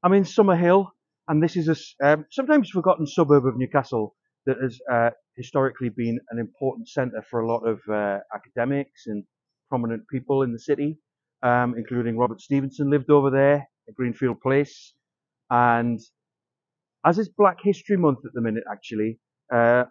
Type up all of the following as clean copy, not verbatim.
I'm in Summerhill, and this is a sometimes forgotten suburb of Newcastle that has historically been an important centre for a lot of academics and prominent people in the city, including Robert Stevenson lived over there at Greenfield Place. And as it's Black History Month at the minute, actually, uh,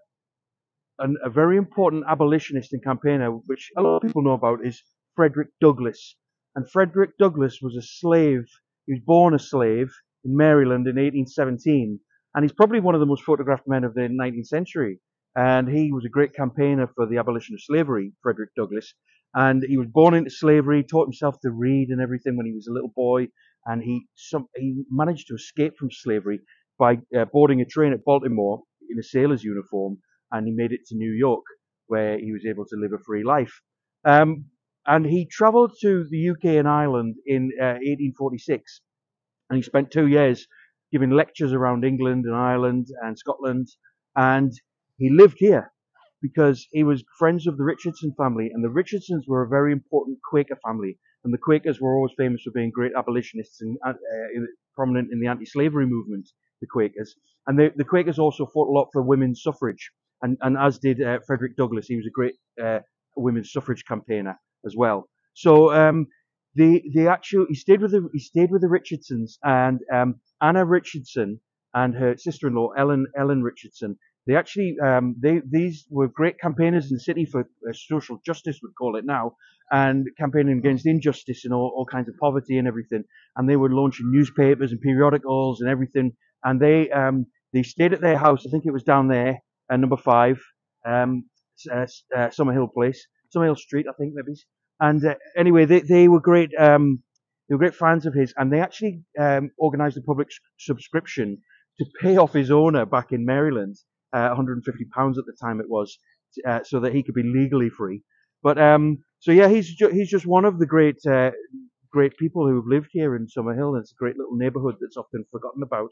a very important abolitionist and campaigner, which a lot of people know about, is Frederick Douglass. And Frederick Douglass was a slave. He was born a slave in Maryland in 1817, and he's probably one of the most photographed men of the 19th century. And he was a great campaigner for the abolition of slavery, Frederick Douglass. And he was born into slavery, taught himself to read and everything when he was a little boy, and he managed to escape from slavery by boarding a train at Baltimore in a sailor's uniform, and he made it to New York, where he was able to live a free life. Um, and he travelled to the UK and Ireland in 1846, and he spent 2 years giving lectures around England and Ireland and Scotland. And he lived here because he was friends of the Richardson family, and the Richardsons were a very important Quaker family. And the Quakers were always famous for being great abolitionists and prominent in the anti-slavery movement, the Quakers. And the Quakers also fought a lot for women's suffrage, and as did Frederick Douglass. He was a great women's suffrage campaigner as well. So the actual he stayed with the Richardsons, and Anna Richardson and her sister-in-law Ellen Richardson. They actually these were great campaigners in the city for social justice, we'd call it now, and campaigning against injustice and all kinds of poverty and everything. And they were launching newspapers and periodicals and everything. And they stayed at their house. I think it was down there, number 5, um, Summerhill Place, Summerhill Street, I think maybe. And anyway, they were great. They were great fans of his, and they actually organised a public subscription to pay off his owner back in Maryland, £150 at the time it was, so that he could be legally free. But so yeah, he's just one of the great people who have lived here in Summerhill. And it's a great little neighbourhood that's often forgotten about.